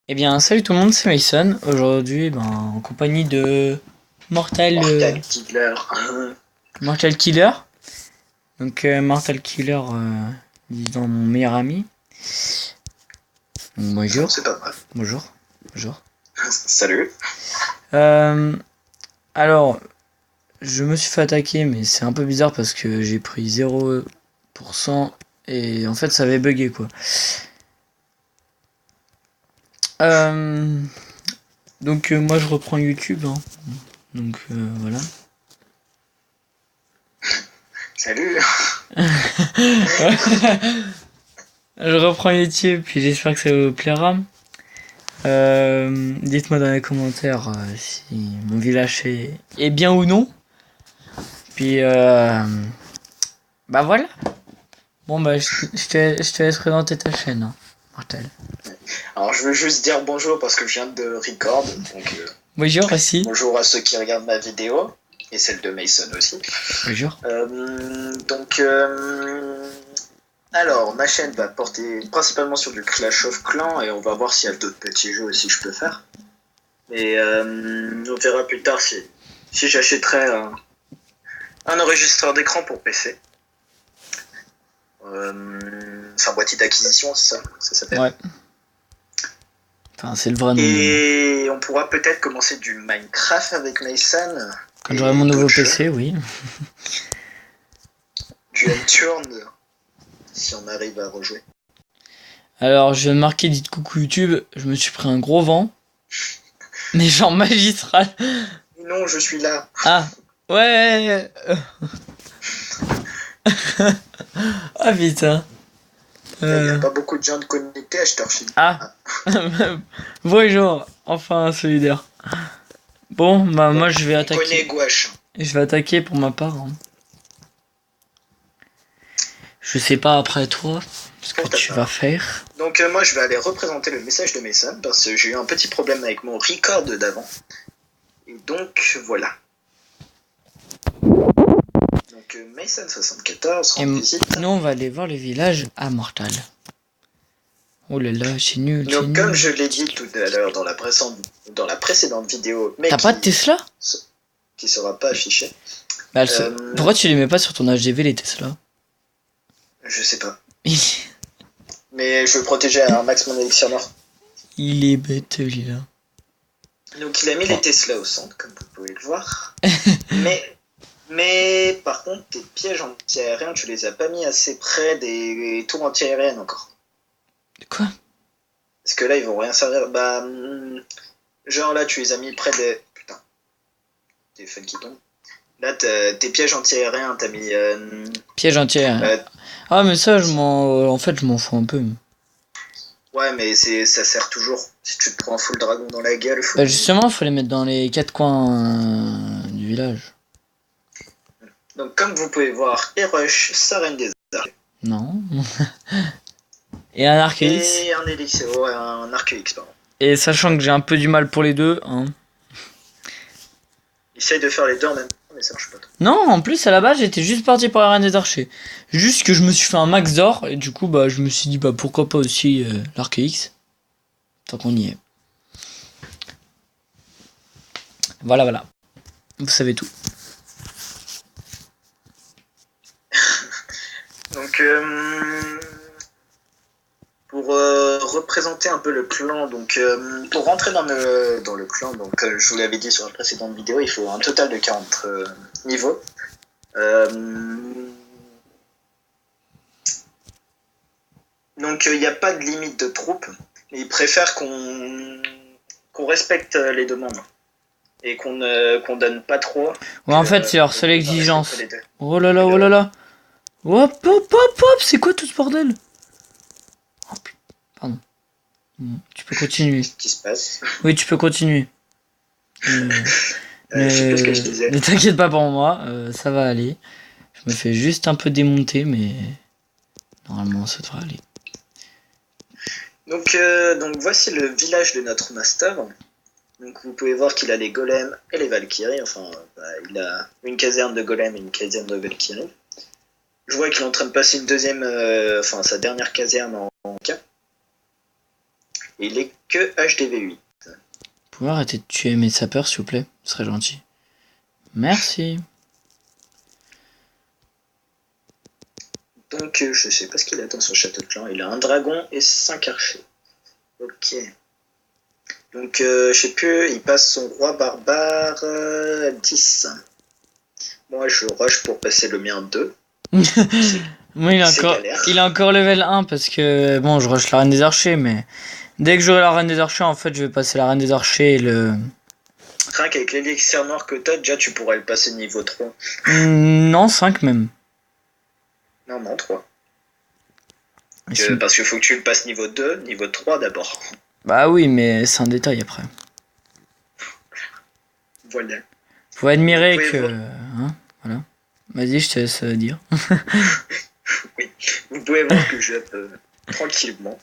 Eh bien, salut tout le monde, c'est Mason. Aujourd'hui, en compagnie de Mortal, Mortal Killer. Mortal Killer. Donc, Mortal Killer, disons mon meilleur ami. Donc, Non, bonjour. c'est pas vrai. Bonjour. Bonjour. Salut. Euh, alors, je me suis fait attaquer, mais c'est un peu bizarre parce que j'ai pris 0% et en fait, ça avait bugué quoi. Euh, donc, moi, je reprends YouTube. Hein. Donc, voilà. Salut. Je reprends YouTube, puis j'espère que ça vous plaira. Dites-moi dans les commentaires si mon village est bien ou non. Puis bah voilà. Bon bah je te laisse présenter ta chaîne, hein, Mortel. Alors, je veux juste dire bonjour parce que je viens de record. Donc, Bonjour aussi. bonjour à ceux qui regardent ma vidéo et celle de Mason aussi. Bonjour. Donc, alors, ma chaîne va porter principalement sur du Clash of Clans et on va voir s'il y a d'autres petits jeux aussi que je peux faire. Et on verra plus tard si j'achèterai un enregistreur d'écran pour PC. C'est un boîtier d'acquisition, c'est ça, ça s'appelle. Ouais. Enfin c'est le vrai nom. Et on pourra peut-être commencer du Minecraft avec Mason. Quand j'aurai mon nouveau PC, oui. Du Nturn, si on arrive à rejouer. Alors je viens de marquer dites coucou YouTube, je me suis pris un gros vent. Mais genre magistral. Non, je suis là. Ah ouais. Ah putain. Il n'y a pas beaucoup de gens de connectés à Starship. Ah. Bonjour, enfin un solidaire. Bon, bah moi je vais attaquer. Gouache. Je vais attaquer pour ma part. Hein. Je sais pas après toi ce que tu vas faire. Donc moi je vais aller représenter le message de Mason parce que j'ai eu un petit problème avec mon record d'avant. Et donc voilà. Donc Mason 74 rend visite. Nous on va aller voir le village à Mortal. Oh là là, c'est nul. Donc comme je l'ai dit tout à l'heure dans la précédente vidéo, mais t'as pas de Tesla qui sera pas affichée. Bah, pourquoi tu les mets pas sur ton HDV les Tesla? Je sais pas. Mais je veux protéger un max mon élixir mort. Il est bête lui là. Donc il a mis les Tesla au centre, comme vous pouvez le voir. mais par contre, tes pièges anti-aériens, tu les as pas mis assez près des tours anti-aériennes encore. De quoi? Parce que là, ils vont rien servir. Bah, genre là, tu les as mis près des... Putain. Téléphone qui tombe. Là, tes pièges anti-aériens, t'as mis... Piège anti-aérien. Ah mais ça, en fait, je m'en fous un peu. Ouais, mais ça sert toujours. Si tu te prends un full dragon dans la gueule... Bah justement, faut les mettre dans les 4 coins du village. Donc comme vous pouvez voir, Erush, Saren des arcs. Non. Et un Arceus. Et un élixir, ouais, un Arceus, pardon. Et sachant que j'ai un peu du mal pour les deux, hein. Essaye de faire les deux en même temps, mais ça marche pas trop. Non, en plus à la base j'étais juste parti pour la reine des archers. Juste que je me suis fait un max d'or et du coup bah je me suis dit bah pourquoi pas aussi l'Arceus. Tant qu'on y est. Voilà. Vous savez tout. Donc pour représenter un peu le clan, donc pour rentrer dans le clan, donc je vous l'avais dit sur la précédente vidéo, il faut un total de 40 niveaux. Donc il n'y a pas de limite de troupes, mais ils préfèrent qu'on respecte les demandes et qu'on donne pas trop. Ouais en fait c'est leur seule exigence. Oh là là. Hop, c'est quoi tout ce bordel? Oh putain, pardon. Tu peux continuer. Qu'est-ce qui se passe? Oui tu peux continuer. Je sais pas ce que je disais. Ne t'inquiète pas pour moi, ça va aller. Je me fais juste un peu démonter mais normalement ça devrait aller. Donc voici le village de notre master. Donc vous pouvez voir qu'il a les golems et les valkyries. Enfin, il a une caserne de golems et une caserne de valkyries. Je vois qu'il est en train de passer une deuxième, sa dernière caserne en cas. Et il est que HDV8. Vous pouvez arrêter de tuer mes sapeurs, s'il vous plaît? Ce serait gentil. Merci. Donc, je sais pas ce qu'il a dans son château de clan. Il a un dragon et 5 archers. Ok. Donc, je sais plus, il passe son roi barbare 10. Moi, je rush pour passer le mien 2. Moi, il a encore level 1 parce que, bon, je rush la reine des archers, mais dès que j'aurai la reine des archers, en fait, je vais passer la reine des archers et le... Rien qu'avec l'élixir noir que t'as, déjà, tu pourrais le passer niveau 3. Non, 5 même. Non, 3. Parce qu'il faut que tu le passes niveau 2, niveau 3 d'abord. Bah oui, mais c'est un détail après. Voilà. Faut admirer que... Hein, voilà. Vas-y, je te laisse dire. Oui, vous pouvez voir que je up tranquillement.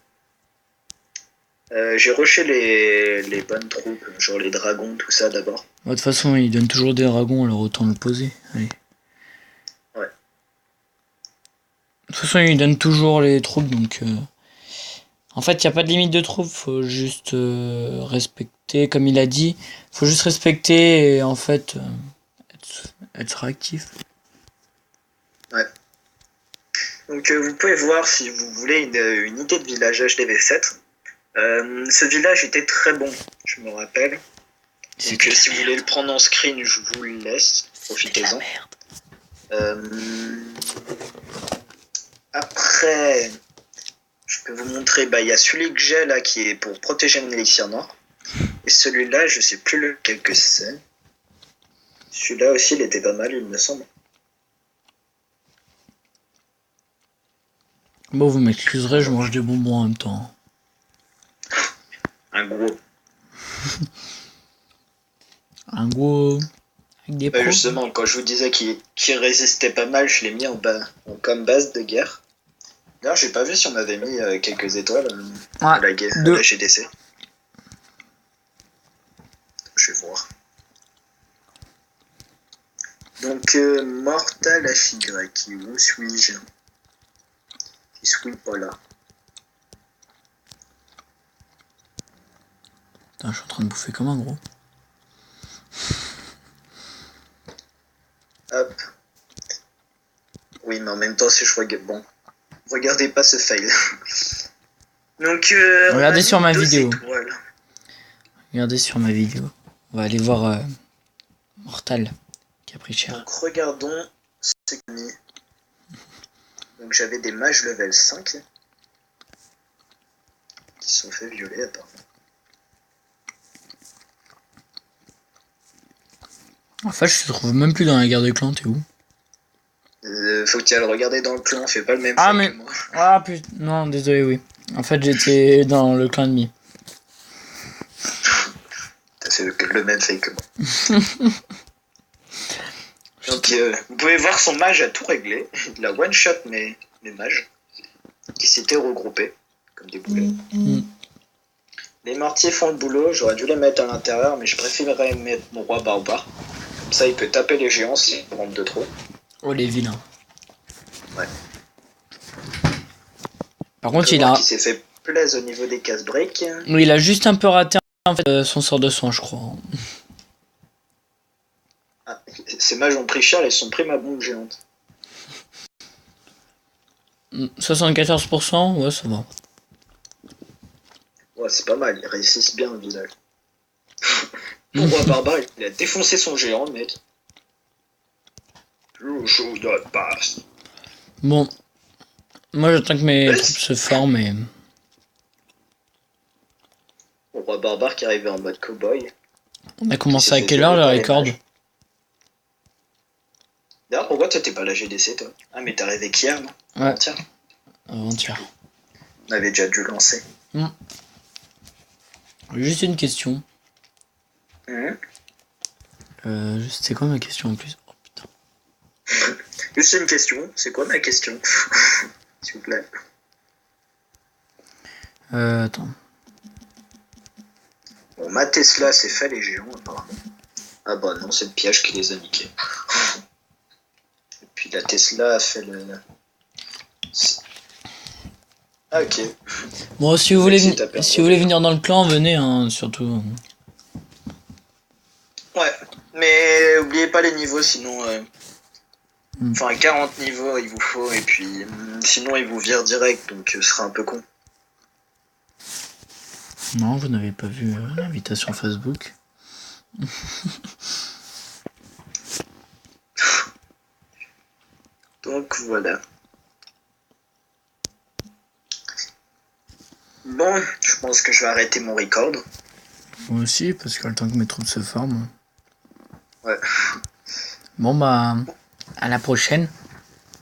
J'ai rushé les bonnes troupes, genre les dragons, tout ça d'abord. De toute façon, il donne toujours des dragons, alors autant le poser. Allez. Ouais. De toute façon, il donne toujours les troupes, donc... En fait, il n'y a pas de limite de troupes, faut juste respecter, comme il a dit. Faut juste respecter et en fait, être réactif. Ouais. Donc vous pouvez voir si vous voulez une idée de village HDV7. Ce village était très bon, je me rappelle. Donc si vous voulez le prendre en screen, je vous le laisse. Profitez-en. Après, je peux vous montrer, il y a celui que j'ai là qui est pour protéger mon élixir noir. Et celui-là, je sais plus lequel que c'est. Celui-là aussi, il était pas mal, il me semble. Bon, vous m'excuserez, je mange des bonbons en même temps. Un gros. Un gros... Avec des pros. Justement, quand je vous disais qu'il résistait pas mal, je l'ai mis comme base de guerre. D'ailleurs, j'ai pas vu si on avait mis quelques étoiles à la GDC. Je vais voir. Donc, Mortal HY, où suis-je? Qui suis pas là? Putain, je suis en train de bouffer comme un gros. Hop. Oui, mais en même temps, si je regarde... Bon. Regardez pas ce fail. Donc, regardez sur ma vidéo. Étoiles. Regardez sur ma vidéo. On va aller voir Mortal qui a pris cher. Donc, regardons ce qu'on a mis. Donc, j'avais des mages level 5 qui se sont fait violer apparemment. En fait, je te trouve même plus dans la guerre des clans, t'es où? Faut que tu ailles le regarder dans le clan, fais pas le même mais... que moi. Ah putain, non, désolé, oui. En fait, j'étais dans le clan ennemi. T'as fait le même fake que moi. Donc, vous pouvez voir son mage a tout réglé. Il a one-shot mes mages qui s'étaient regroupés comme des boulets. Les mortiers font le boulot, j'aurais dû les mettre à l'intérieur, mais je préférerais mettre mon roi barbare. Comme ça, il peut taper les géants s'il rentre de trop. Oh, les vilains. Ouais. Par contre, il a... qui s'est fait plaisir au niveau des casse-breaks. Oui, il a juste un peu raté en fait, son sort de soin, je crois. Ah, ces mages ont pris cher, ils sont pris ma bombe géante. 74%, ouais, ça va. Ouais, c'est pas mal, ils réussissent bien le village. Mon roi barbare, il a défoncé son géant, le mec. Le show de passe. Bon. Moi, j'attends que mes troupes se forment et... Mon roi barbare qui arrivait en mode cowboy. On a commencé à quelle heure, le record? D'ailleurs, pourquoi t'étais pas à la GDC, toi? Ah, mais t'es arrivé qu'hier, non? Ouais. Tiens. Avant-hier. On avait déjà dû lancer. Juste une question. C'est quoi ma question en plus? Oh putain. Juste une question. C'est quoi ma question? S'il vous plaît. Attends. Bon, ma Tesla s'est fait les géants, apparemment. Ah bah non, c'est le piège qui les a niqués. Et puis la Tesla a fait le... Ah, ok. Bon, si vous voulez, Merci, t'as perdu. si vous voulez venir dans le clan, venez, hein, surtout. Ouais, mais oubliez pas les niveaux, sinon... Mm. Enfin, 40 niveaux, il vous faut, et puis... sinon, ils vous virent direct, donc ce sera un peu con. Non, vous n'avez pas vu l'invitation Facebook. Donc, voilà. Bon, je pense que je vais arrêter mon record. Moi aussi, parce que le temps que mes troupes se forment. Ouais. Bon, bah, à la prochaine.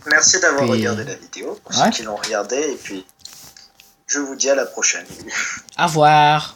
Merci d'avoir Puis, regardé la vidéo, pour ouais. ceux qui l'ont regardé, et puis... je vous dis à la prochaine. Au revoir.